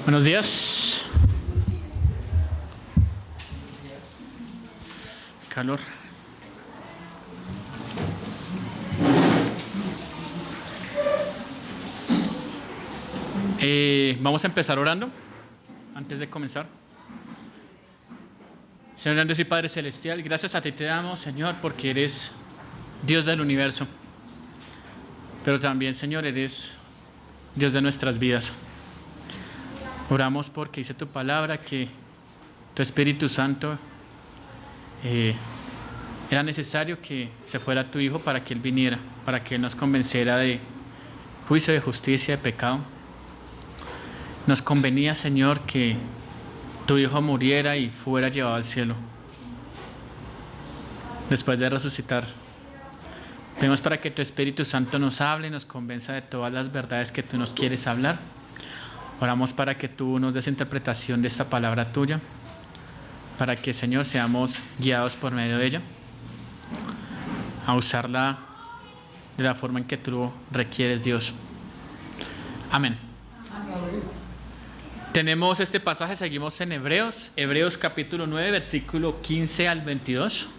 Buenos días. Calor. Vamos a empezar orando antes de comenzar. Señor Dios y Padre Celestial, gracias a ti te damos, Señor, porque eres Dios del universo. Pero también, Señor, eres Dios de nuestras vidas. Oramos porque dice tu palabra que tu Espíritu Santo era necesario que se fuera tu Hijo para que Él viniera, para que Él nos convenciera de juicio, de justicia, de pecado. Nos convenía, Señor, que tu Hijo muriera y fuera llevado al cielo después de resucitar. Pedimos para que tu Espíritu Santo nos hable y nos convenza de todas las verdades que tú nos quieres hablar. Oramos para que tú nos des interpretación de esta palabra tuya, para que, Señor, seamos guiados por medio de ella, a usarla de la forma en que tú requieres, Dios. Amén. Tenemos este pasaje, seguimos en Hebreos capítulo 9, versículo 15 al 22.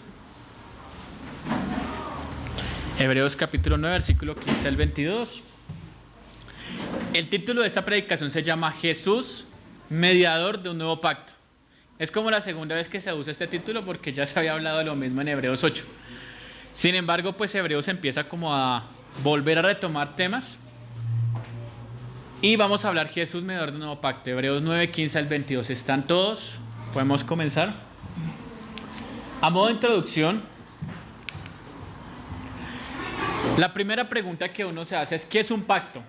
Hebreos capítulo 9, versículo 15 al 22. El título de esta predicación se llama Jesús, mediador de un nuevo pacto. Es como la segunda vez que se usa este título porque ya se había hablado de lo mismo en Hebreos 8. Sin embargo, pues Hebreos empieza como a volver a retomar temas. Y vamos a hablar Jesús, mediador de un nuevo pacto. Hebreos 9, 15 al 22. ¿Están todos? ¿Podemos comenzar? A modo de introducción, la primera pregunta que uno se hace es ¿qué es un pacto?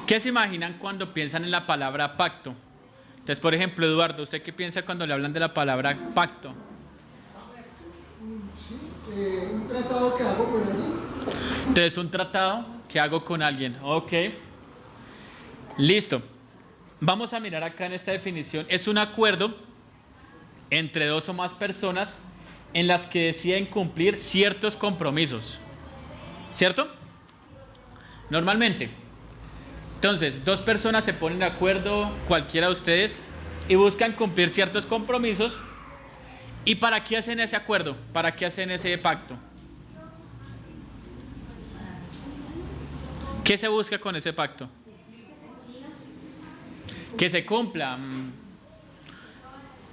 ¿Qué se imaginan cuando piensan en la palabra pacto? Entonces, por ejemplo, Eduardo, ¿usted qué piensa cuando le hablan de la palabra pacto? Un tratado que hago con alguien. Entonces, un tratado que hago con alguien. Ok. Listo. Vamos a mirar acá en esta definición. Es un acuerdo entre dos o más personas en las que deciden cumplir ciertos compromisos. ¿Cierto? Normalmente. Entonces, dos personas se ponen de acuerdo, cualquiera de ustedes, y buscan cumplir ciertos compromisos. ¿Y para qué hacen ese acuerdo? ¿Para qué hacen ese pacto? ¿Qué se busca con ese pacto? Que se cumpla.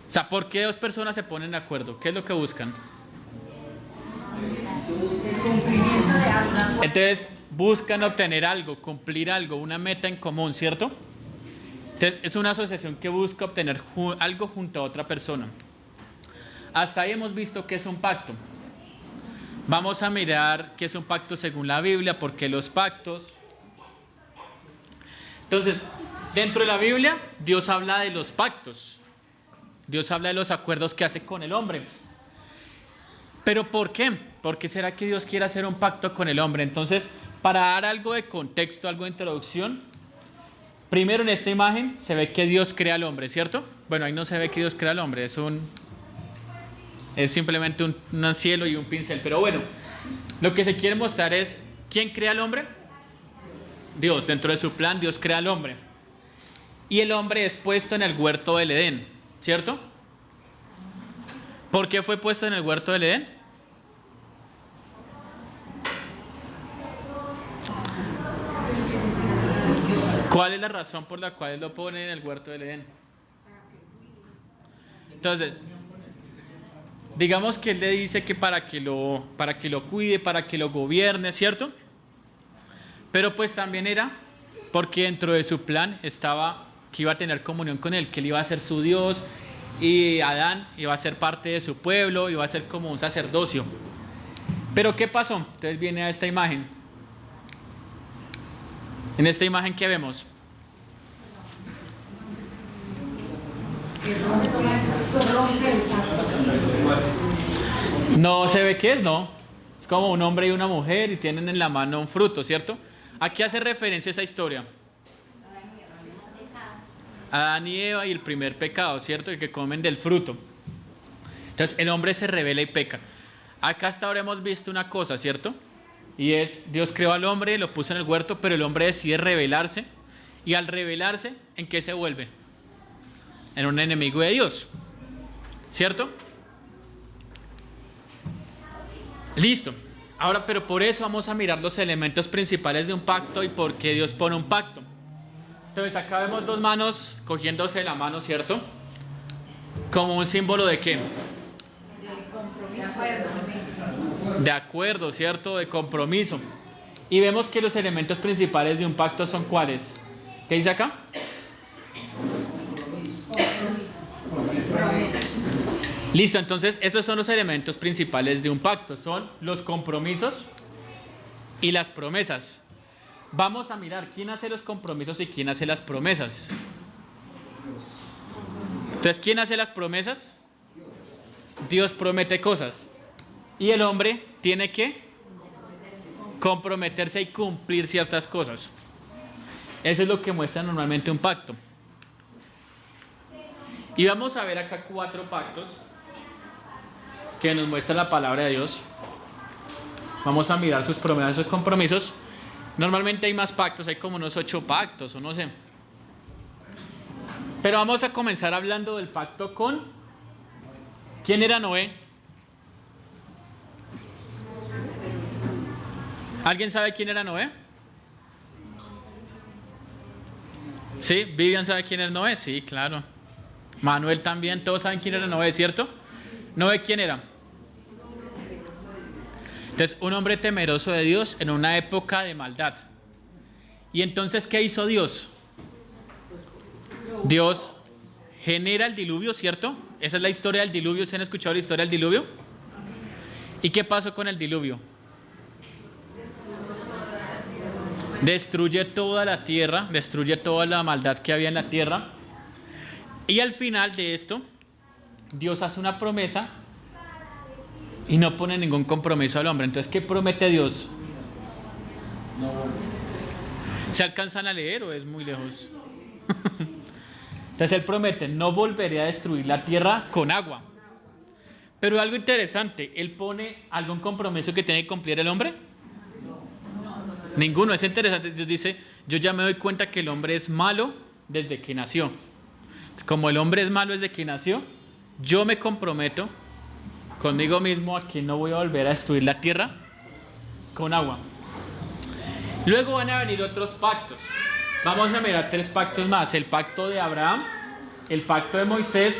O sea, ¿por qué dos personas se ponen de acuerdo? ¿Qué es lo que buscan? El cumplimiento de algo. Entonces, buscan obtener algo, cumplir algo, una meta en común, ¿cierto? Entonces, es una asociación que busca obtener algo junto a otra persona. Hasta ahí hemos visto que es un pacto. Vamos a mirar qué es un pacto según la Biblia, por qué los pactos. Entonces, dentro de la Biblia, Dios habla de los pactos. Dios habla de los acuerdos que hace con el hombre. ¿Pero por qué? ¿Por qué será que Dios quiere hacer un pacto con el hombre? Entonces, para dar algo de contexto, algo de introducción, primero en esta imagen se ve que Dios crea al hombre, ¿cierto? Bueno, ahí no se ve que Dios crea al hombre, es simplemente un cielo y un pincel. Pero bueno, lo que se quiere mostrar es, ¿quién crea al hombre? Dios. Dentro de su plan, Dios crea al hombre. Y el hombre es puesto en el huerto del Edén, ¿cierto? ¿Por qué fue puesto en el huerto del Edén? ¿Cuál es la razón por la cual lo ponen en el huerto del Edén? Entonces, digamos que él le dice que para que lo cuide, para que lo gobierne, ¿cierto? Pero pues también era porque dentro de su plan estaba que iba a tener comunión con él, que él iba a ser su Dios y Adán iba a ser parte de su pueblo, iba a ser como un sacerdocio. Pero ¿qué pasó? Entonces viene a esta imagen. En esta imagen, ¿qué vemos? No se ve qué es, ¿no? Es como un hombre y una mujer y tienen en la mano un fruto, ¿cierto? ¿A qué hace referencia esa historia? Adán y Eva y el primer pecado, ¿cierto? Y que comen del fruto. Entonces el hombre se rebela y peca. Acá hasta ahora hemos visto una cosa, ¿cierto? Y es, Dios creó al hombre, lo puso en el huerto, pero el hombre decide rebelarse Y al rebelarse, ¿en qué se vuelve? En un enemigo de Dios. ¿Cierto? Listo. Ahora, pero por eso vamos a mirar los elementos principales de un pacto y por qué Dios pone un pacto. Entonces acá vemos dos manos cogiéndose la mano, ¿cierto? Como un símbolo de qué? De acuerdo, ¿cierto? De compromiso. Y vemos que los elementos principales de un pacto son ¿cuáles? ¿Qué dice acá? Listo, entonces estos son los elementos principales de un pacto. Son los compromisos y las promesas. Vamos a mirar quién hace los compromisos y quién hace las promesas. Entonces, ¿quién hace las promesas? Dios promete cosas. Y el hombre tiene que comprometerse y cumplir ciertas cosas. Eso es lo que muestra normalmente un pacto. Y vamos a ver acá 4 pactos que nos muestra la palabra de Dios. Vamos a mirar sus promesas, sus compromisos. Normalmente hay más pactos, hay como unos 8 pactos o no sé. Pero vamos a comenzar hablando del pacto con... ¿Quién era Noé? ¿Alguien sabe quién era Noé? ¿Sí? ¿Vivian sabe quién era Noé? Sí, claro. Manuel también, todos saben quién era Noé, ¿cierto? ¿Noé quién era? Entonces, un hombre temeroso de Dios en una época de maldad. Y entonces, ¿qué hizo Dios? Dios genera el diluvio, ¿cierto? Esa es la historia del diluvio. ¿Se han escuchado la historia del diluvio? ¿Y qué pasó con el diluvio? Destruye toda la tierra, destruye toda la maldad que había en la tierra. Y al final de esto, Dios hace una promesa y no pone ningún compromiso al hombre. Entonces, ¿qué promete Dios? ¿Se alcanzan a leer o es muy lejos? Entonces Él promete, no volveré a destruir la tierra con agua. Pero algo interesante, ¿Él pone algún compromiso que tiene que cumplir el hombre? Ninguno. Es interesante. Dios dice, yo ya me doy cuenta que el hombre es malo desde que nació. Como el hombre es malo desde que nació, yo me comprometo conmigo mismo a que no voy a volver a destruir la tierra con agua. Luego van a venir otros pactos. Vamos a mirar 3 pactos más. El pacto de Abraham, el pacto de Moisés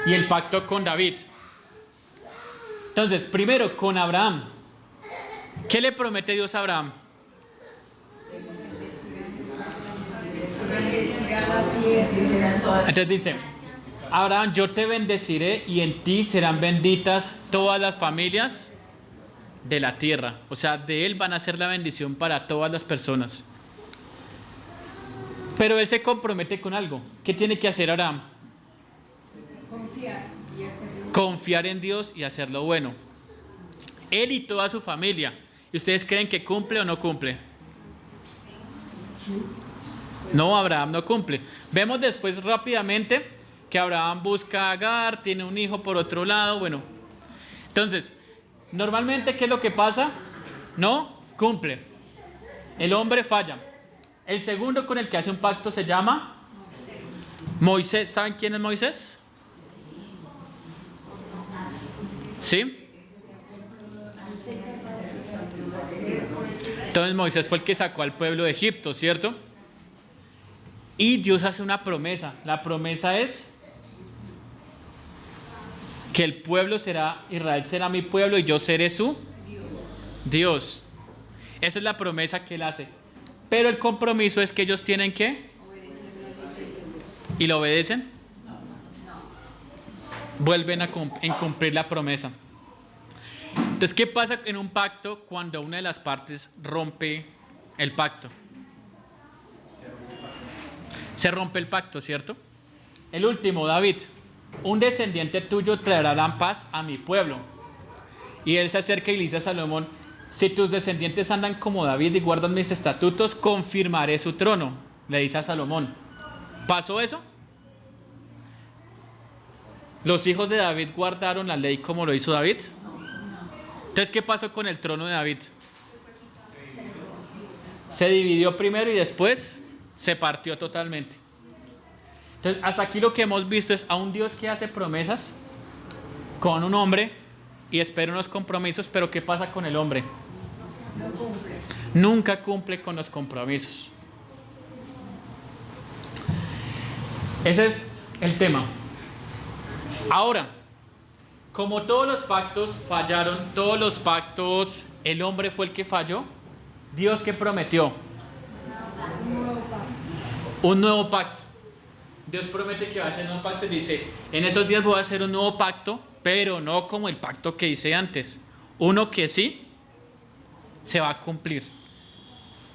y el pacto con David. Entonces, primero con Abraham. ¿Qué le promete Dios a Abraham? Entonces dice, Abraham, yo te bendeciré y en ti serán benditas todas las familias de la tierra. O sea, de él van a ser la bendición para todas las personas. Pero él se compromete con algo. ¿Qué tiene que hacer Abraham? Confiar en Dios y hacer lo bueno. Él y toda su familia. ¿Y ustedes creen que cumple o no cumple? No, Abraham no cumple. Vemos después rápidamente que Abraham busca a Agar, tiene un hijo por otro lado, bueno. Entonces, normalmente, ¿qué es lo que pasa? No cumple. El hombre falla. El segundo con el que hace un pacto se llama Moisés. ¿Saben quién es Moisés? ¿Sí? Entonces Moisés fue el que sacó al pueblo de Egipto, ¿cierto? Y Dios hace una promesa. La promesa es que el pueblo será, Israel será mi pueblo y yo seré su Dios. Esa es la promesa que él hace. Pero el compromiso es que ellos tienen que... ¿Y lo obedecen? Vuelven a incumplir la promesa. Entonces, ¿qué pasa en un pacto cuando una de las partes rompe el pacto? Se rompe el pacto, ¿cierto? El último, David. Un descendiente tuyo traerá la paz a mi pueblo. Y él se acerca y le dice a Salomón, si tus descendientes andan como David y guardan mis estatutos, confirmaré su trono. Le dice a Salomón. ¿Pasó eso? ¿Los hijos de David guardaron la ley como lo hizo David? Entonces, ¿qué pasó con el trono de David? Se dividió primero y después se partió totalmente. Entonces, hasta aquí lo que hemos visto es a un Dios que hace promesas con un hombre y espera unos compromisos, pero ¿qué pasa con el hombre? No cumple. Nunca cumple con los compromisos. Ese es el tema. Ahora, como todos los pactos fallaron, todos los pactos, el hombre fue el que falló, Dios que prometió un nuevo pacto. Dios promete que va a hacer un nuevo pacto y dice, en esos días voy a hacer un nuevo pacto, pero no como el pacto que hice antes. Uno que sí se va a cumplir.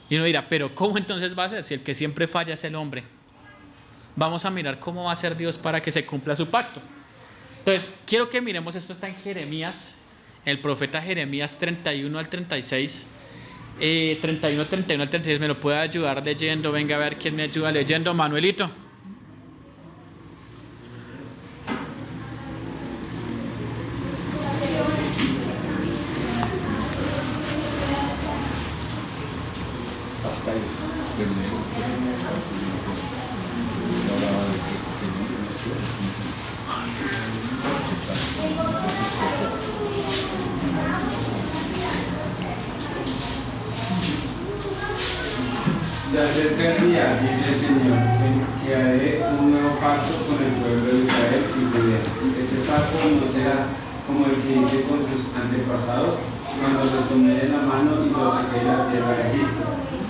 Y uno dirá, pero ¿cómo entonces va a ser si el que siempre falla es el hombre? Vamos a mirar cómo va a ser Dios para que se cumpla su pacto. Entonces, quiero que miremos, esto está en Jeremías, el profeta Jeremías 31 al 36. 31 al 36, ¿me lo puede ayudar leyendo? Venga a ver quién me ayuda leyendo. Manuelito. Hasta ahí. Se acerca el día, dice el Señor, en que haré un nuevo pacto con el pueblo de Israel y Judea. Este pacto no será como el que hice con sus antepasados cuando los tomé de la mano y los saqué de la tierra de Egipto.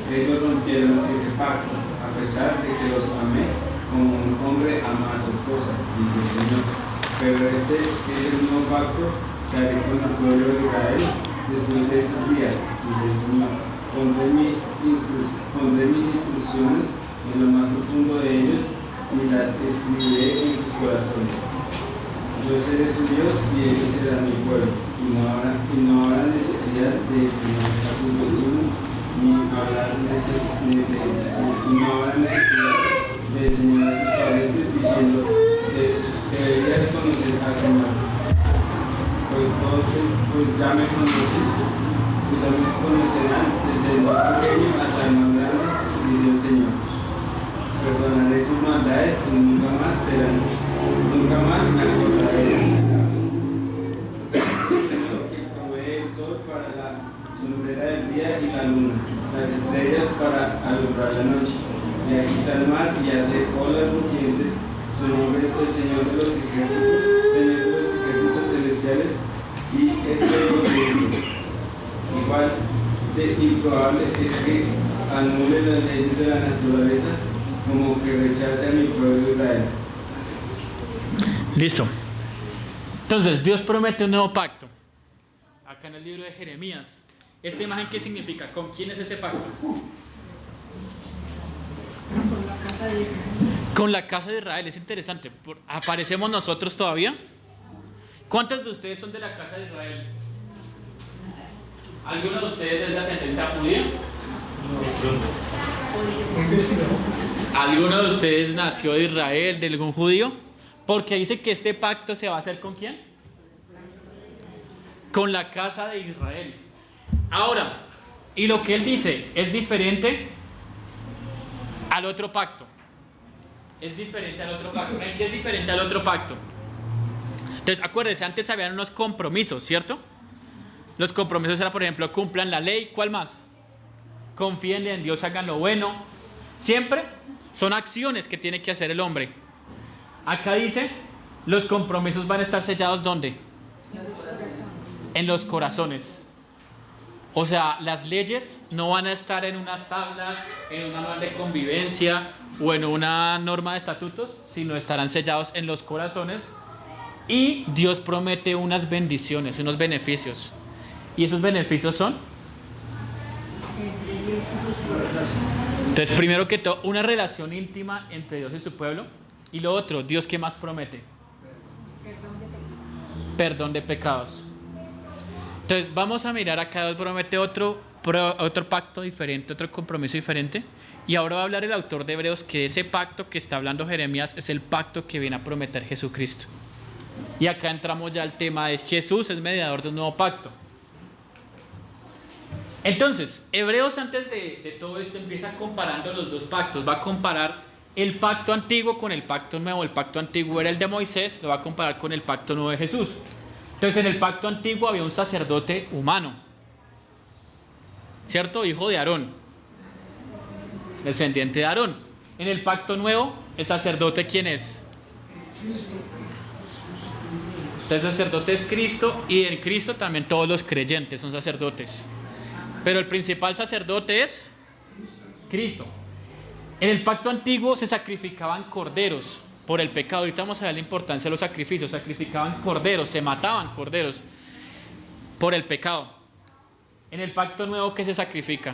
Ellos rompieron ese pacto, a pesar de que los amé como un hombre ama a su esposa, dice el Señor. Pero este es el nuevo pacto que haré con el pueblo de Israel después de esos días, dice el Señor. Pondré mis instrucciones en lo más profundo de ellos y las escribiré en sus corazones. Yo seré su Dios y ellos serán mi pueblo, y no habrá necesidad de enseñar a sus vecinos ni habrá necesidad de enseñar a sus parientes diciendo deberías conocer al Señor, pues ya me conocen, pues ya me conocerán desde el más pequeño hasta el más grande, dice el Señor. Perdonaré sus maldades y nunca más me acordaré de sus pecados. El Señor que provee el sol para la lumbrera del día y la luna, las estrellas para alumbrar la noche, y agita el mar y hace olas rugientes. Su nombre es el Señor de los ejércitos celestiales, y esto es lo que dice. Igual de improbable es que anule las leyes de la naturaleza como que rechace a mi pueblo Israel. Listo. Entonces, Dios promete un nuevo pacto. Acá en el libro de Jeremías. ¿Esta imagen qué significa? ¿Con quién es ese pacto? Con la casa de Israel. Con la casa de Israel. Es interesante. ¿Aparecemos nosotros todavía? ¿Cuántos de ustedes son de la casa de Israel? ¿Alguno de ustedes es de ascendencia judía? ¿Alguno de ustedes nació de Israel, de algún judío? Porque dice que este pacto se va a hacer ¿con quién? Con la casa de Israel. Ahora, y lo que él dice es diferente al otro pacto. Es diferente al otro pacto. ¿En qué es diferente al otro pacto? Entonces, acuérdense, antes habían unos compromisos, ¿cierto? Los compromisos eran, por ejemplo, cumplan la ley. ¿Cuál más? Confíen en Dios, hagan lo bueno. Siempre son acciones que tiene que hacer el hombre. Acá dice, los compromisos van a estar sellados ¿dónde? En los corazones. O sea, las leyes no van a estar en unas tablas, en un manual de convivencia o en una norma de estatutos, sino estarán sellados en los corazones. Y Dios promete unas bendiciones, unos beneficios. ¿Y esos beneficios son? Entonces, primero que todo, una relación íntima entre Dios y su pueblo. Y lo otro, Dios, ¿qué más promete? Perdón de pecados. Entonces, vamos a mirar acá, Dios promete otro pacto diferente, otro compromiso diferente. Y ahora va a hablar el autor de Hebreos que ese pacto que está hablando Jeremías es el pacto que viene a prometer Jesucristo. Y acá entramos ya al tema de Jesús es mediador de un nuevo pacto. Entonces, Hebreos antes de todo esto empieza comparando los dos pactos. Va a comparar el pacto antiguo con el pacto nuevo. El pacto antiguo era el de Moisés, lo va a comparar con el pacto nuevo de Jesús. Entonces, en el pacto antiguo había un sacerdote humano, ¿cierto? Hijo de Aarón, descendiente de Aarón. En el pacto nuevo, el sacerdote, ¿quién es? Entonces, el sacerdote es Cristo, y en Cristo también todos los creyentes son sacerdotes. Pero el principal sacerdote es Cristo. En el pacto antiguo se sacrificaban corderos por el pecado. Ahorita vamos a ver la importancia de los sacrificios. Sacrificaban corderos, se mataban corderos por el pecado. En el pacto nuevo, ¿qué se sacrifica?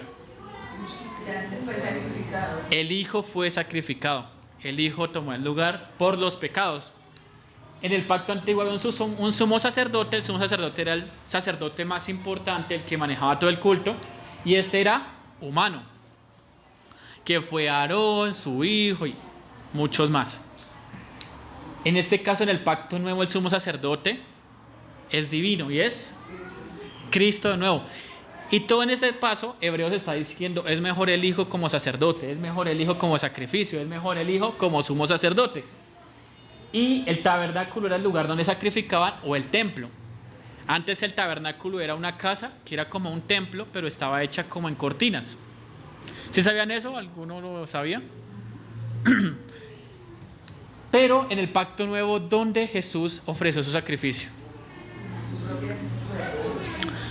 Ya se fue sacrificado. El Hijo fue sacrificado. El Hijo tomó el lugar por los pecados. En el pacto antiguo había un sumo sacerdote. El sumo sacerdote era el sacerdote más importante, el que manejaba todo el culto, y este era humano, que fue Aarón, su hijo y muchos más. En este caso, en el pacto nuevo, el sumo sacerdote es divino y es Cristo de nuevo. Y todo en ese paso, Hebreos está diciendo, es mejor el Hijo como sacerdote, es mejor el Hijo como sacrificio, es mejor el Hijo como sumo sacerdote. Y el tabernáculo era el lugar donde sacrificaban, o el templo. Antes el tabernáculo era una casa que era como un templo, pero estaba hecha como en cortinas. ¿Sí sabían eso? ¿Alguno lo sabía? Pero en el pacto nuevo, ¿dónde Jesús ofreció su sacrificio?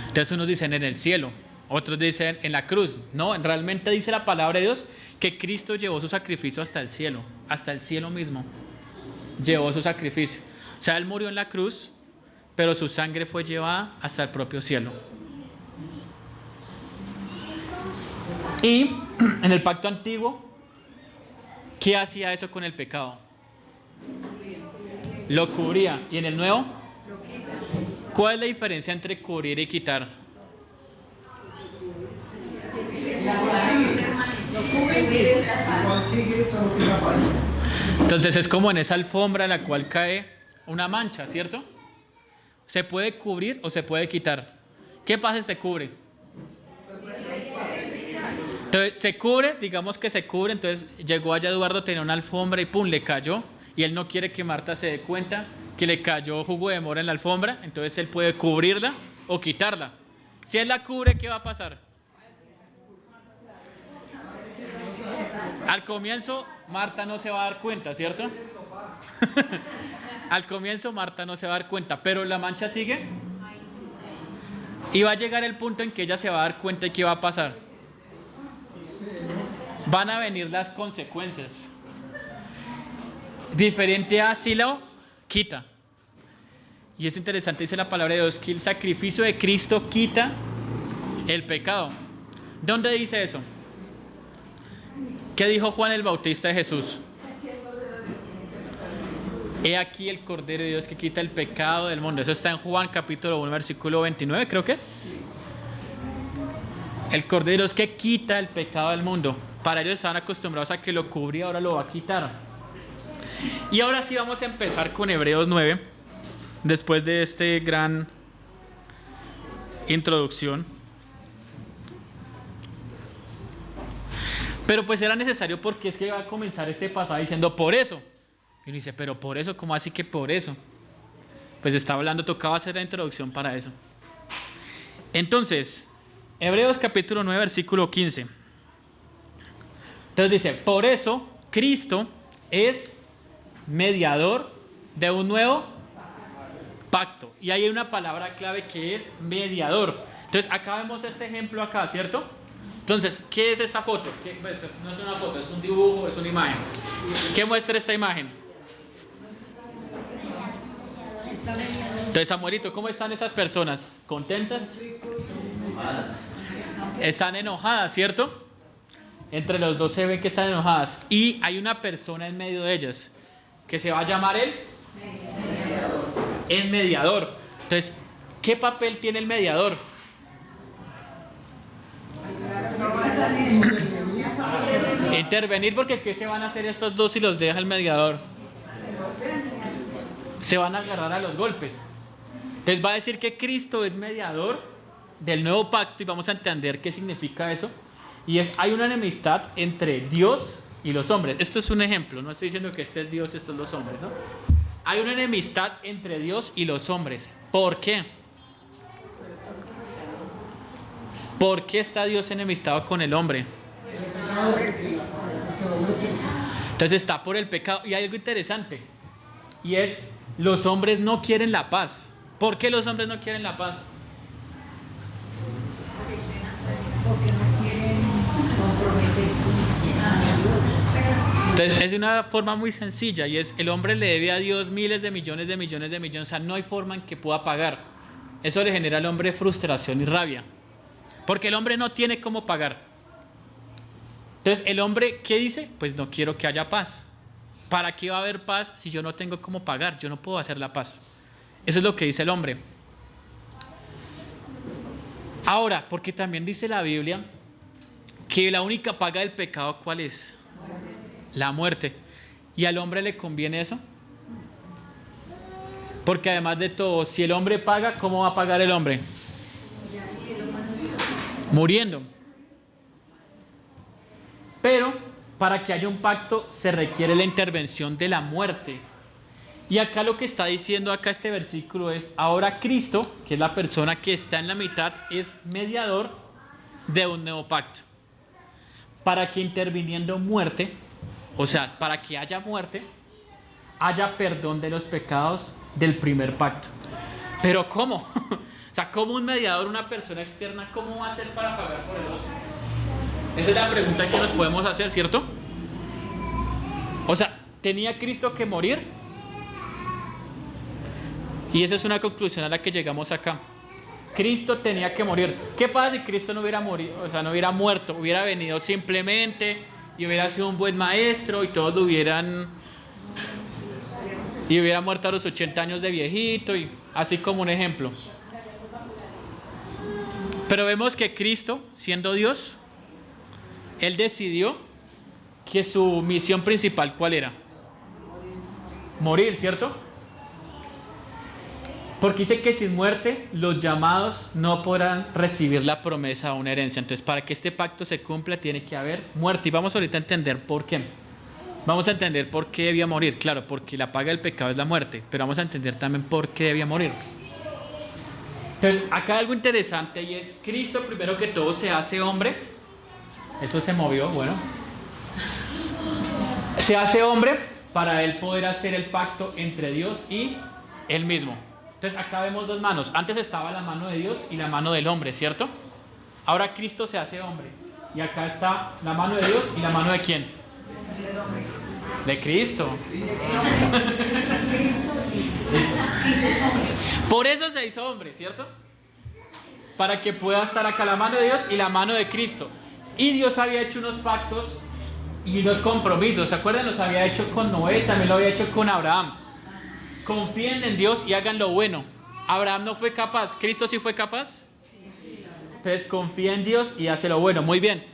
Entonces unos dicen en el cielo, otros dicen en la cruz. No, realmente dice la palabra de Dios que Cristo llevó su sacrificio hasta el cielo mismo. Llevó su sacrificio. O sea, Él murió en la cruz, pero su sangre fue llevada hasta el propio cielo. Y en el pacto antiguo, ¿qué hacía eso con el pecado? Lo cubría. ¿Y en el nuevo? ¿Cuál es la diferencia entre cubrir y quitar? Igual sigue, solo que la falla. Entonces es como en esa alfombra en la cual cae una mancha, ¿cierto? Se puede cubrir o se puede quitar. ¿Qué pasa si se cubre? Entonces se cubre, digamos que se cubre. Entonces llegó allá Eduardo, tenía una alfombra y pum, le cayó. Y él no quiere que Marta se dé cuenta que le cayó jugo de mora en la alfombra. Entonces él puede cubrirla o quitarla. Si él la cubre, ¿qué va a pasar? Al comienzo Marta no se va a dar cuenta, ¿cierto? Al comienzo Marta no se va a dar cuenta, pero la mancha sigue. Y va a llegar el punto en que ella se va a dar cuenta. ¿Y qué va a pasar? Van a venir las consecuencias. Diferente a sílabo, quita. Y es interesante, dice la palabra de Dios, que el sacrificio de Cristo quita el pecado. ¿Dónde dice eso? ¿Qué dijo Juan el Bautista de Jesús? He aquí el Cordero de Dios que quita el pecado del mundo. Eso está en Juan capítulo 1, versículo 29, creo que es. El Cordero de Dios que quita el pecado del mundo. Para ellos estaban acostumbrados a que lo cubría, ahora lo va a quitar. Y ahora sí vamos a empezar con Hebreos 9, después de este gran introducción. Pero pues era necesario, porque es que va a comenzar este pasaje diciendo por eso. Y uno dice, pero por eso, ¿cómo así que por eso? Pues estaba hablando, tocaba hacer la introducción para eso. Entonces, Hebreos capítulo 9, versículo 15. Entonces dice, por eso Cristo es mediador de un nuevo pacto. Y hay una palabra clave que es mediador. Entonces acá vemos este ejemplo acá, ¿cierto? Entonces, ¿qué es esa foto? Pues, no es una foto, es un dibujo, es una imagen. ¿Qué muestra esta imagen? Entonces, Samuelito, ¿cómo están estas personas? ¿Contentas? Están enojadas, ¿cierto? Entre los dos se ve que están enojadas. Y hay una persona en medio de ellas que se va a llamar el mediador. Entonces, ¿qué papel tiene el mediador? Intervenir, porque ¿qué se van a hacer estos dos si los deja el mediador? Se van a agarrar a los golpes. Entonces va a decir que Cristo es mediador del nuevo pacto y vamos a entender qué significa eso. Y es, hay una enemistad entre Dios y los hombres. Esto es un ejemplo, no estoy diciendo que este es Dios, estos son los hombres, ¿no? Hay una enemistad entre Dios y los hombres. ¿Por qué? ¿Por qué está Dios enemistado con el hombre? Entonces está por el pecado. Y hay algo interesante, y es, los hombres no quieren la paz. ¿Por qué los hombres no quieren la paz? Porque no quieren comprometerse a Dios. Entonces es una forma muy sencilla, y es, el hombre le debe a Dios miles de millones de millones de millones. O sea, no hay forma en que pueda pagar. Eso le genera al hombre frustración y rabia, porque el hombre no tiene cómo pagar. Entonces el hombre, ¿qué dice? Pues no quiero que haya paz. ¿Para qué va a haber paz si yo no tengo cómo pagar? Yo no puedo hacer la paz. Eso es lo que dice el hombre. Ahora, porque también dice la Biblia que la única paga del pecado, ¿cuál es? La muerte. ¿Y al hombre le conviene eso? Porque además de todo, si el hombre paga, ¿cómo va a pagar el hombre? Muriendo. Pero para que haya un pacto se requiere la intervención de la muerte. Y acá lo que está diciendo acá este versículo es, ahora Cristo, que es la persona que está en la mitad, es mediador de un nuevo pacto. Para que interviniendo muerte, o sea, para que haya muerte, haya perdón de los pecados del primer pacto. Pero ¿cómo? O sea, ¿cómo un mediador, una persona externa, cómo va a hacer para pagar por el otro? Esa es la pregunta que nos podemos hacer, ¿cierto? O sea, ¿tenía Cristo que morir? Y esa es una conclusión a la que llegamos acá. Cristo tenía que morir. ¿Qué pasa si Cristo no hubiera morido? O sea, no hubiera muerto, hubiera venido simplemente y hubiera sido un buen maestro y todos lo hubieran... y hubiera muerto a los 80 años de viejito, y así como un ejemplo. Pero vemos que Cristo, siendo Dios, Él decidió que su misión principal, ¿cuál era? Morir, ¿cierto? Porque dice que sin muerte los llamados no podrán recibir la promesa o una herencia. Entonces, para que este pacto se cumpla tiene que haber muerte. Y vamos ahorita a entender por qué. Vamos a entender por qué debía morir. Claro, porque la paga del pecado es la muerte. Pero vamos a entender también por qué debía morir. Entonces, acá hay algo interesante, y es, Cristo primero que todo se hace hombre. Eso se movió, bueno. Se hace hombre para Él poder hacer el pacto entre Dios y Él mismo. Entonces acá vemos dos manos. Antes estaba la mano de Dios y la mano del hombre, ¿cierto? Ahora Cristo se hace hombre. Y acá está la mano de Dios y la mano de ¿quién? De Cristo. Por eso se hizo hombre, ¿cierto? Para que pueda estar acá la mano de Dios y la mano de Cristo. Y Dios había hecho unos pactos y unos compromisos. ¿Se acuerdan? Los había hecho con Noé, también lo había hecho con Abraham. Confíen en Dios y hagan lo bueno. Abraham no fue capaz, ¿Cristo sí fue capaz? Entonces confía en Dios y hace lo bueno. Muy bien.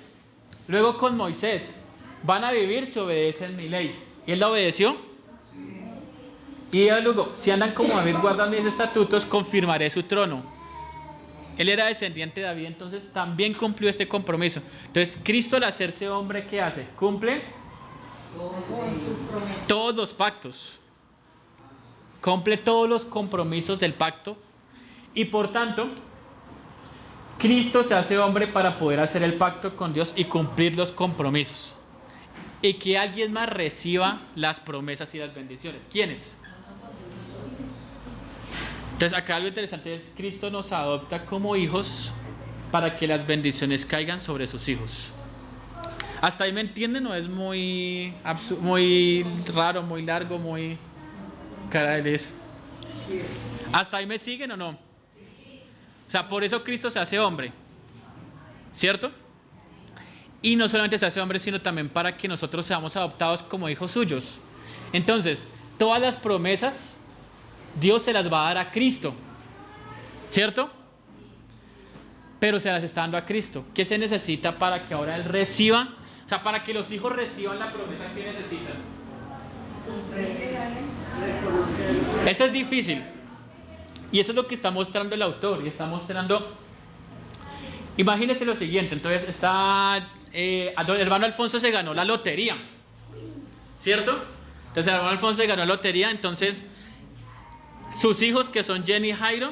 Luego con Moisés, van a vivir si obedecen mi ley. ¿Y él la obedeció? Y luego, si andan como David guardando mis estatutos, confirmaré su trono. Él era descendiente de David, entonces también cumplió este compromiso. Entonces Cristo, al hacerse hombre, ¿qué hace? Cumple todos los pactos. Cumple todos los compromisos del pacto. Y por tanto, Cristo se hace hombre para poder hacer el pacto con Dios y cumplir los compromisos. Y que alguien más reciba las promesas y las bendiciones. ¿Quiénes? Entonces acá algo interesante es, Cristo nos adopta como hijos para que las bendiciones caigan sobre sus hijos. ¿Hasta ahí me entienden? ¿No es muy raro, muy largo, muy... cara de les? ¿Hasta ahí me siguen o no? O sea, por eso Cristo se hace hombre, ¿cierto? Y no solamente se hace hombre, sino también para que nosotros seamos adoptados como hijos suyos. Entonces, todas las promesas Dios se las va a dar a Cristo, ¿cierto? Pero se las está dando a Cristo. ¿Qué se necesita para que ahora Él reciba? O sea, para que los hijos reciban la promesa, ¿qué necesitan? Eso es difícil. Y eso es lo que está mostrando el autor. Y está mostrando Imagínese lo siguiente, entonces el hermano Alfonso se ganó la lotería, ¿cierto? Entonces el hermano Alfonso se ganó la lotería, entonces sus hijos, que son Jenny y Jairo,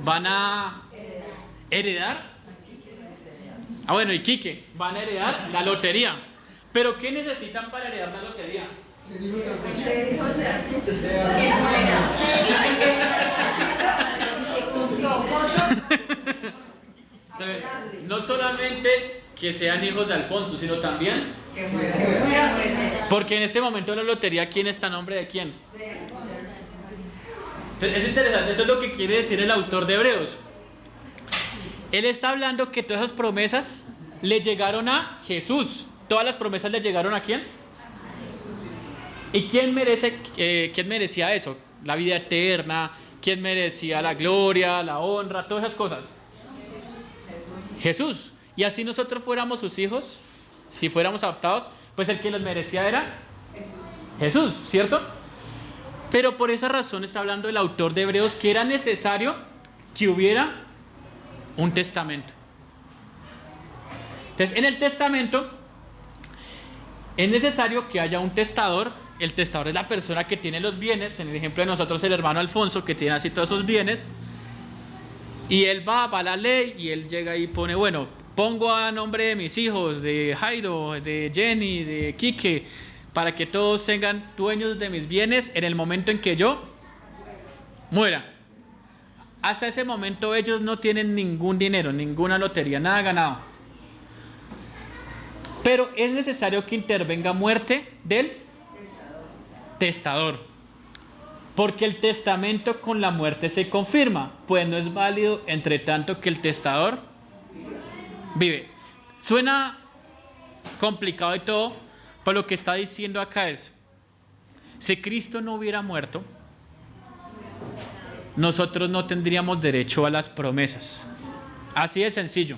van a heredar, bueno, y Quique, van a heredar la lotería. ¿Pero qué necesitan para heredar la lotería? Entonces, no solamente que sean hijos de Alfonso, sino también porque en este momento de la lotería, ¿quién está a nombre de quién? Entonces, es interesante, eso es lo que quiere decir el autor de Hebreos. Él está hablando que todas esas promesas le llegaron a Jesús. Todas las promesas le llegaron ¿a quién? ¿Y quién merecía eso? La vida eterna, ¿quién merecía la gloria, la honra, todas esas cosas? Jesús. Y así nosotros fuéramos sus hijos, si fuéramos adoptados, pues el que los merecía era Jesús, ¿cierto? Pero por esa razón está hablando el autor de Hebreos que era necesario que hubiera un testamento. Entonces, en el testamento es necesario que haya un testador. El testador es la persona que tiene los bienes. En el ejemplo de nosotros, el hermano Alfonso, que tiene así todos esos bienes. Y él va a la ley y él llega y pone, bueno, pongo a nombre de mis hijos, de Jairo, de Jenny, de Quique, para que todos sean dueños de mis bienes en el momento en que yo muera. Hasta ese momento ellos no tienen ningún dinero, ninguna lotería, nada ganado. Pero es necesario que intervenga muerte del testador. Porque el testamento con la muerte se confirma, pues no es válido entre tanto que el testador vive. Suena complicado y todo, pero lo que está diciendo acá es, si Cristo no hubiera muerto, nosotros no tendríamos derecho a las promesas. Así de sencillo.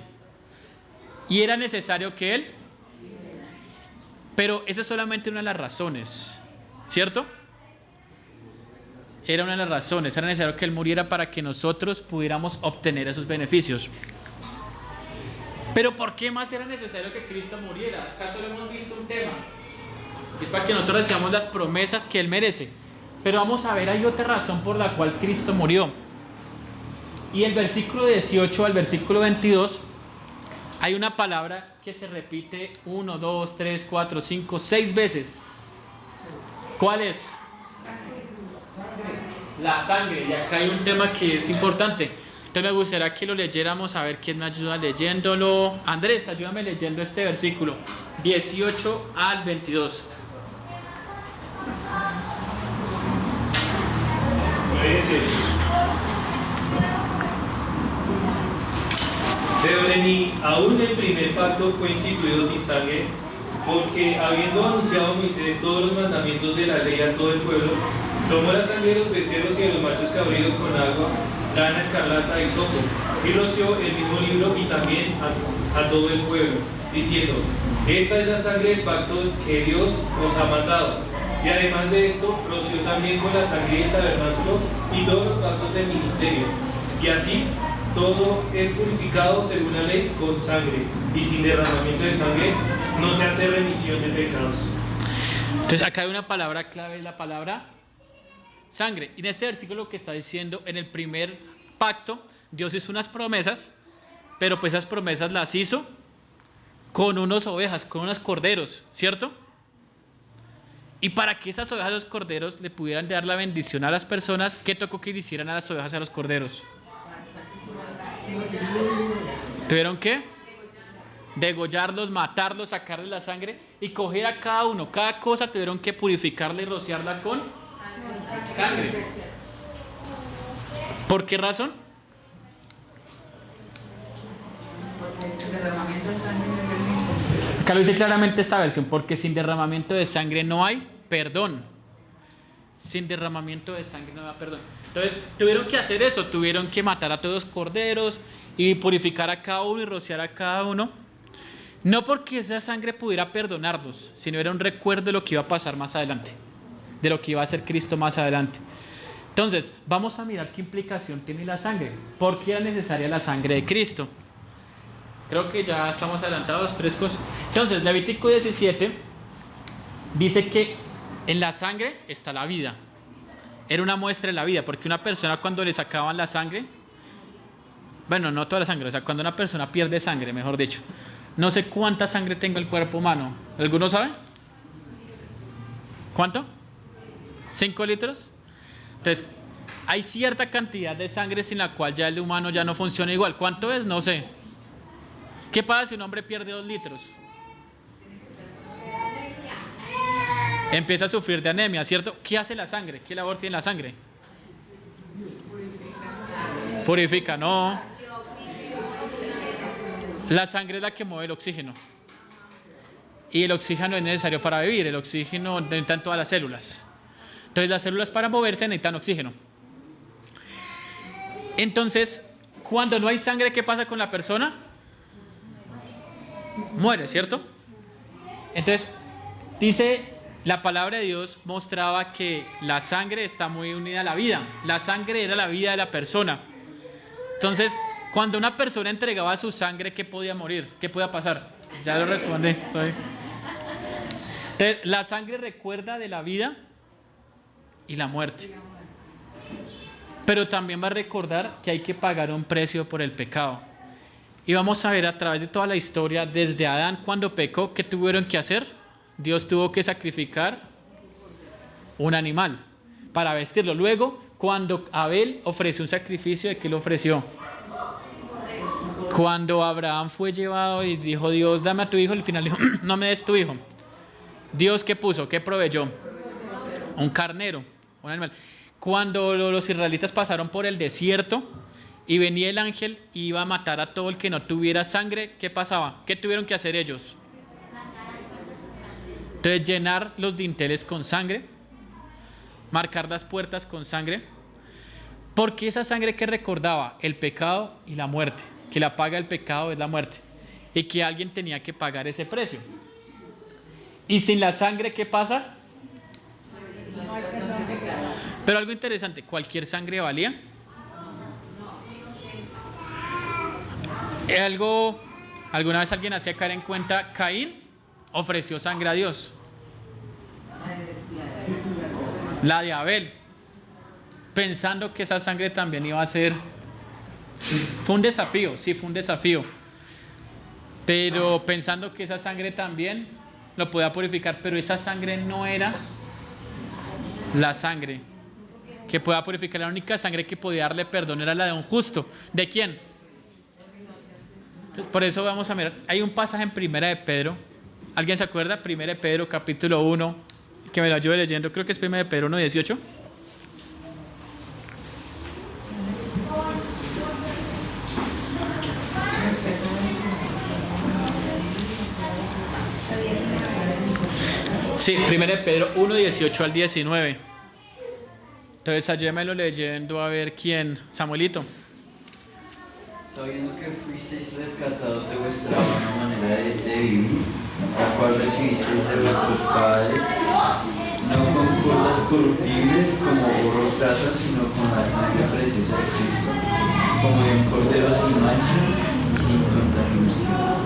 Y era necesario que Él, pero esa es solamente una de las razones, ¿cierto? Era una de las razones, era necesario que Él muriera para que nosotros pudiéramos obtener esos beneficios. Pero ¿por qué más era necesario que Cristo muriera? Acá solo hemos visto un tema, es para que nosotros recibamos las promesas que Él merece. Pero vamos a ver, hay otra razón por la cual Cristo murió. Y el versículo 18 al versículo 22, hay una palabra que se repite 1, 2, 3, 4, 5, 6 veces. ¿Cuál es? La sangre. Y acá hay un tema que es importante. Entonces me gustaría que lo leyéramos, a ver quién me ayuda leyéndolo. Andrés, ayúdame leyendo este versículo 18 al 22. Pero ni aún el primer pacto fue instituido sin sangre, porque habiendo anunciado Moisés todos los mandamientos de la ley a todo el pueblo, tomó la sangre de los becerros y de los machos cabríos con agua, lana escarlata y sopo, y roció el mismo libro y también a todo el pueblo, diciendo: esta es la sangre del pacto que Dios os ha mandado. Y además de esto, roció también con la sangre del tabernáculo y todos los pasos del ministerio. Y así, todo es purificado según la ley con sangre, y sin derramamiento de sangre no se hace remisión de pecados. Entonces acá hay una palabra clave, es la palabra sangre. Y en este versículo que está diciendo, en el primer pacto, Dios hizo unas promesas, pero pues esas promesas las hizo con unas ovejas, con unos corderos, ¿cierto? Y para que esas ovejas y los corderos le pudieran dar la bendición a las personas, ¿qué tocó que le hicieran a las ovejas y a los corderos? ¿Tuvieron qué? Degollarlos, matarlos, sacarles la sangre y coger a cada uno. Cada cosa tuvieron que purificarla y rociarla con sangre. ¿Por qué razón? Porque el derramamiento de sangre no es el mismo. Acá lo dice claramente esta versión, porque sin derramamiento de sangre no hay perdón. Sin derramamiento de sangre no hay perdón. Entonces tuvieron que hacer eso, tuvieron que matar a todos los corderos y purificar a cada uno y rociar a cada uno. No porque esa sangre pudiera perdonarlos, sino era un recuerdo de lo que iba a pasar más adelante, de lo que iba a hacer Cristo más adelante. Entonces, vamos a mirar qué implicación tiene la sangre. ¿Por qué era necesaria la sangre de Cristo? Creo que ya estamos adelantados, frescos. Entonces, Levítico 17 dice que en la sangre está la vida. Era una muestra de la vida, porque una persona cuando le sacaban la sangre, bueno, no toda la sangre, o sea, cuando una persona pierde sangre, mejor dicho, no sé cuánta sangre tenga el cuerpo humano. ¿Alguno sabe? ¿Cuánto? ¿5 litros? Entonces, hay cierta cantidad de sangre sin la cual ya el humano ya no funciona igual. ¿Cuánto es? No sé. ¿Qué pasa si un hombre pierde 2 litros? Empieza a sufrir de anemia, ¿cierto? ¿Qué hace la sangre? ¿Qué labor tiene la sangre? Purifica, no. La sangre es la que mueve el oxígeno. Y el oxígeno es necesario para vivir. El oxígeno necesitan todas las células. Entonces las células para moverse necesitan oxígeno. Entonces, cuando no hay sangre, ¿qué pasa con la persona? Muere, ¿cierto? Entonces, dice la palabra de Dios, mostraba que la sangre está muy unida a la vida. La sangre era la vida de la persona. Entonces, cuando una persona entregaba su sangre, ¿qué podía morir? ¿Qué podía pasar? Ya lo respondí. Entonces, la sangre recuerda de la vida y la muerte. Pero también va a recordar que hay que pagar un precio por el pecado. Y vamos a ver a través de toda la historia, desde Adán cuando pecó, ¿qué tuvieron que hacer? Dios tuvo que sacrificar un animal para vestirlo. Luego, cuando Abel ofreció un sacrificio, ¿de qué lo ofreció? Cuando Abraham fue llevado y dijo, Dios, dame a tu hijo, al final dijo, no me des tu hijo. Dios, ¿qué puso? ¿Qué proveyó? Un carnero, un animal. Cuando los israelitas pasaron por el desierto y venía el ángel y iba a matar a todo el que no tuviera sangre, ¿qué pasaba? ¿Qué tuvieron que hacer ellos? Entonces, llenar los dinteles con sangre, marcar las puertas con sangre, porque esa sangre que recordaba el pecado y la muerte, que la paga el pecado es la muerte, y que alguien tenía que pagar ese precio. Y sin la sangre, ¿qué pasa? Pero algo interesante, ¿cualquier sangre valía? ¿Alguna vez alguien hacía caer en cuenta? Caín ofreció sangre a Dios. La de Abel, pensando que esa sangre también iba a ser... Fue un desafío, sí, fue un desafío. Pero pensando que esa sangre también lo podía purificar, pero esa sangre no era la sangre que pueda purificar. La única sangre que podía darle perdón era la de un justo. ¿De quién? Por eso vamos a mirar. Hay un pasaje en Primera de Pedro. ¿Alguien se acuerda? Primera de Pedro, capítulo 1. Que me lo ayude leyendo. Creo que es Primera de Pedro 1:18. Sí, Primera de Pedro 1:18 al 19. Entonces ayémelo leyendo a ver quién. Samuelito. Sabiendo que fuisteis rescatados de vuestra vana manera de vivir, la cual recibisteis de vuestros padres, no con cosas corruptibles como oro o plata, sino con la sangre preciosa de Cristo, como de un cordero sin manchas y sin contaminación.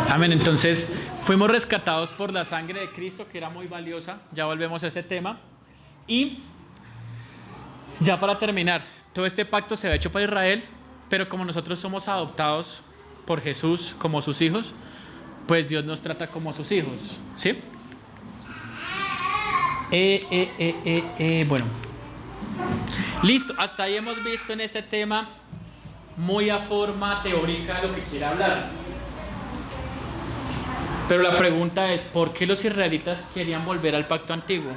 Amén. Entonces fuimos rescatados por la sangre de Cristo, que era muy valiosa. Ya volvemos a ese tema. Y ya para terminar, todo este pacto se ha hecho para Israel, pero como nosotros somos adoptados por Jesús como sus hijos, pues Dios nos trata como sus hijos, ¿sí? Bueno, listo, hasta ahí hemos visto en este tema muy a forma teórica lo que quiere hablar. Pero la pregunta es, ¿por qué los israelitas querían volver al pacto antiguo?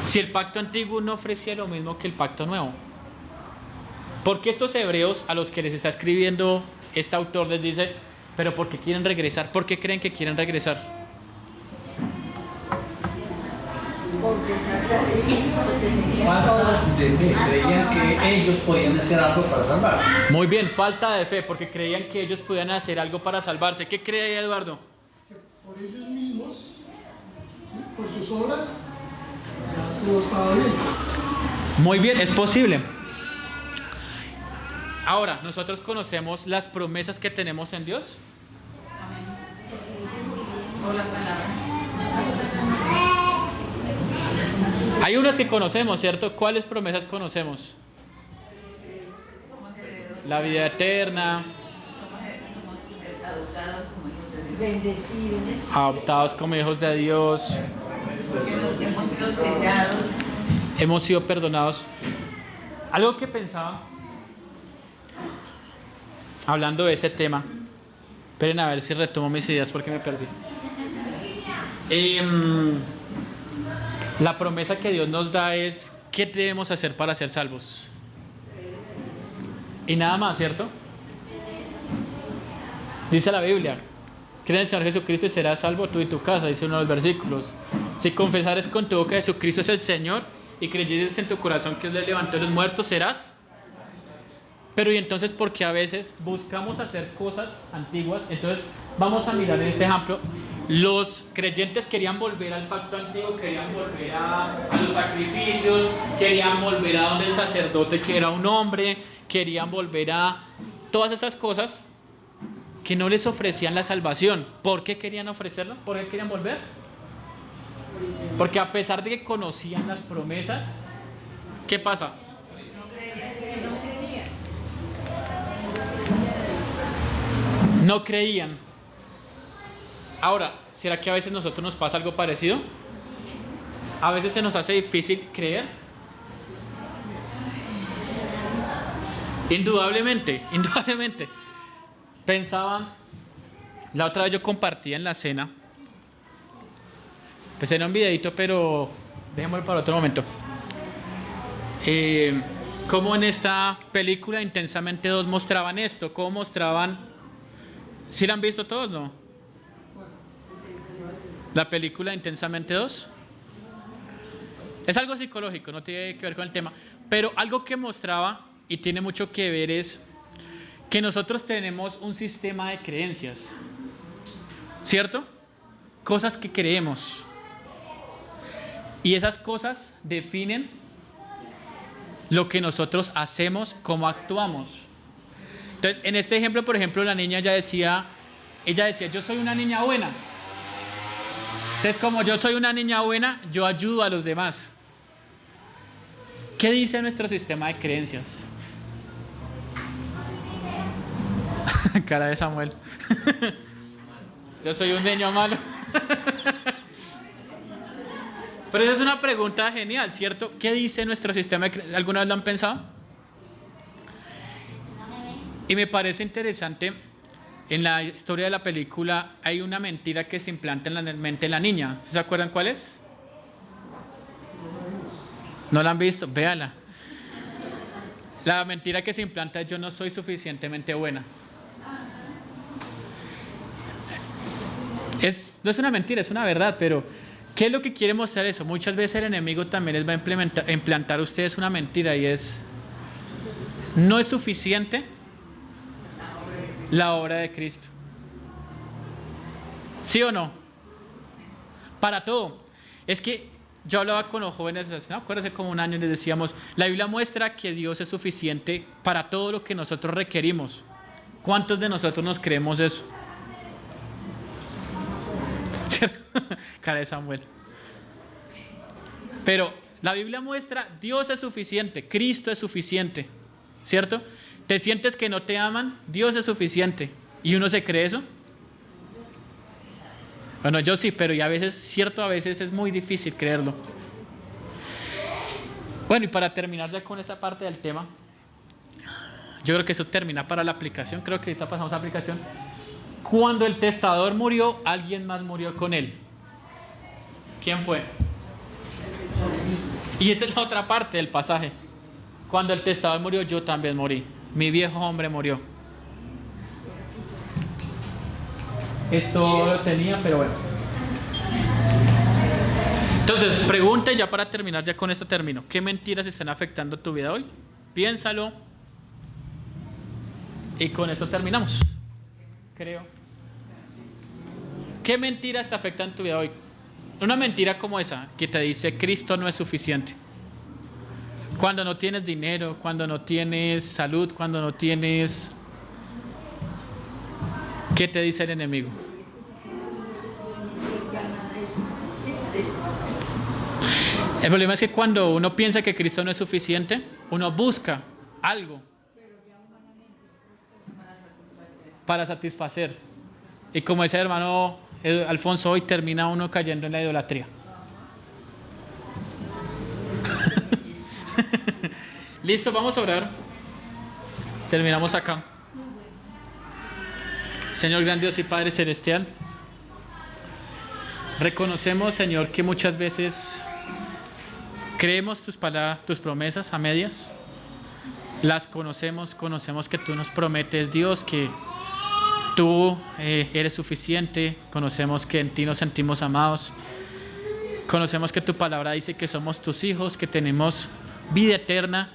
Si el pacto antiguo no ofrecía lo mismo que el pacto nuevo. ¿Por qué estos hebreos a los que les está escribiendo este autor les dice, pero por qué quieren regresar? ¿Por qué creen que quieren regresar? Falta de fe. Creían que ellos podían hacer algo para salvarse. Muy bien, falta de fe, porque creían que ellos podían hacer algo para salvarse. ¿Qué cree Eduardo? Que por ellos mismos por sus obras, ya todo estaba bien. Muy bien, es posible. Ahora, nosotros conocemos las promesas que tenemos en Dios. O la palabra. Hay unas que conocemos, ¿cierto? ¿Cuáles promesas conocemos? La vida eterna, Somos adoptados como hijos de Dios. Bendecidos. adoptados como hijos de Dios, Hemos sido sellados. hemos sido perdonados. Algo que pensaba, hablando de ese tema, esperen a ver si retomo mis ideas porque me perdí. La promesa que Dios nos da es ¿qué debemos hacer para ser salvos? Y nada más, ¿cierto? Dice la Biblia, cree en el Señor Jesucristo y serás salvo tú y tu casa, dice uno de los versículos. Si confesares con tu boca que Jesucristo es el Señor y creyeres en tu corazón que Él le levantó de los muertos, serás. Pero y entonces, porque a veces buscamos hacer cosas antiguas, entonces vamos a mirar en este ejemplo. Los creyentes querían volver al pacto antiguo, querían volver a los sacrificios, querían volver a donde el sacerdote que era un hombre, querían volver a todas esas cosas que no les ofrecían la salvación. ¿Por qué querían ofrecerlo? ¿Por qué querían volver? Porque a pesar de que conocían las promesas, ¿qué pasa? No creían. Ahora, ¿será que a veces a nosotros nos pasa algo parecido? A veces se nos hace difícil creer. Indudablemente, indudablemente. Pensaban, la otra vez yo compartía en la cena, pues era un videito, pero dejémoslo para otro momento. Como en esta película Intensamente 2 mostraban esto, cómo mostraban, ¿sí la han visto todos, no? La película Intensamente 2 es algo psicológico, no tiene que ver con el tema, pero algo que mostraba y tiene mucho que ver es que nosotros tenemos un sistema de creencias, ¿cierto? Cosas que creemos y esas cosas definen lo que nosotros hacemos, cómo actuamos. Entonces, en este ejemplo, por ejemplo, la niña ella decía, yo soy una niña buena. Entonces, como yo soy una niña buena, yo ayudo a los demás. ¿Qué dice nuestro sistema de creencias? Cara de Samuel. Yo soy un niño malo. Pero esa es una pregunta genial, ¿cierto? ¿Qué dice nuestro sistema de creencias? ¿Alguna vez lo han pensado? Y me parece interesante, en la historia de la película hay una mentira que se implanta en la mente de la niña. ¿Se acuerdan cuál es? ¿No la han visto? Véala. La mentira que se implanta es: yo no soy suficientemente buena. No es una mentira, es una verdad, pero ¿qué es lo que quiere mostrar eso? Muchas veces el enemigo también les va a implantar a ustedes una mentira y es: no es suficiente la obra de Cristo. ¿Sí o no? Para todo. Es que yo hablaba con los jóvenes, ¿no? Acuérdense, como un año les decíamos, la Biblia muestra que Dios es suficiente para todo lo que nosotros requerimos. ¿Cuántos de nosotros nos creemos eso? ¿Cierto? Cara de Samuel. Pero la Biblia muestra, Dios es suficiente, Cristo es suficiente, ¿cierto? ¿Te sientes que no te aman? Dios es suficiente. ¿Y uno se cree eso? Bueno, yo sí, pero y a veces, cierto, a veces es muy difícil creerlo. Bueno, y para terminar ya con esta parte del tema, yo creo que eso termina para la aplicación. Creo que ahorita pasamos a la aplicación. Cuando el testador murió, alguien más murió con él. ¿Quién fue? Y esa es la otra parte del pasaje. Cuando el testador murió, yo también morí. Mi viejo hombre murió. Esto lo tenía, pero bueno. Entonces, pregunta, y ya para terminar, ya con esto termino. ¿Qué mentiras están afectando tu vida hoy? Piénsalo. Y con esto terminamos. Creo. ¿Qué mentiras te afectan tu vida hoy? Una mentira como esa, que te dice Cristo no es suficiente. Cuando no tienes dinero, cuando no tienes salud, cuando no tienes... ¿Qué te dice el enemigo? El problema es que cuando uno piensa que Cristo no es suficiente, uno busca algo para satisfacer. Y como dice el hermano Alfonso, hoy termina uno cayendo en la idolatría. Listo, vamos a orar. Terminamos acá. Señor gran Dios y Padre Celestial, reconocemos, Señor, que muchas veces creemos tus palabras, tus promesas a medias. Las conocemos que tú nos prometes, Dios, que tú eres suficiente. Conocemos que en ti nos sentimos amados. Conocemos que tu palabra dice que somos tus hijos, que tenemos vida eterna.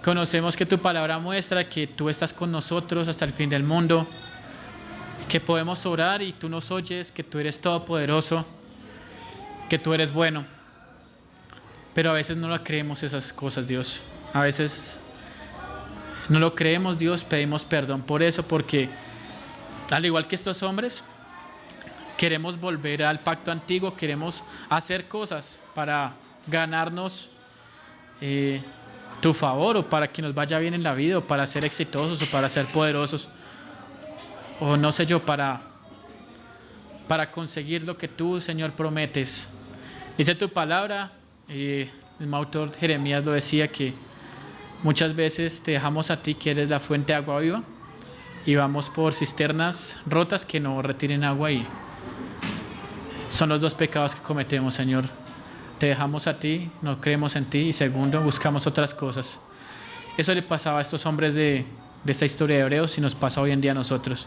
Conocemos que tu palabra muestra que tú estás con nosotros hasta el fin del mundo, que podemos orar y tú nos oyes, que tú eres todopoderoso, que tú eres bueno. Pero a veces no lo creemos esas cosas, Dios. A veces no lo creemos, Dios. Pedimos perdón por eso, porque al igual que estos hombres, queremos volver al pacto antiguo, queremos hacer cosas para ganarnos tu favor, o para que nos vaya bien en la vida, o para ser exitosos, o para ser poderosos, o no sé yo, para conseguir lo que tú, Señor, prometes. Dice tu palabra, el autor Jeremías lo decía, que muchas veces te dejamos a ti, que eres la fuente de agua viva, y vamos por cisternas rotas que no retiren agua, y son los dos pecados que cometemos, Señor. Te dejamos a ti, no creemos en ti, y segundo, buscamos otras cosas. Eso le pasaba a estos hombres de esta historia de Hebreos y nos pasa hoy en día a nosotros.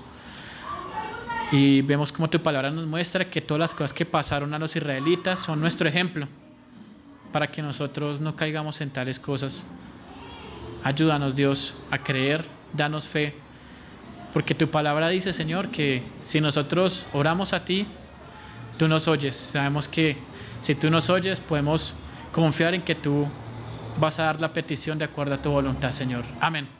Y vemos como tu palabra nos muestra que todas las cosas que pasaron a los israelitas son nuestro ejemplo, para que nosotros no caigamos en tales cosas. Ayúdanos, Dios, a creer, danos fe, porque tu palabra dice, Señor, que si nosotros oramos a ti, tú nos oyes. Sabemos que si tú nos oyes, podemos confiar en que tú vas a dar la petición de acuerdo a tu voluntad, Señor. Amén.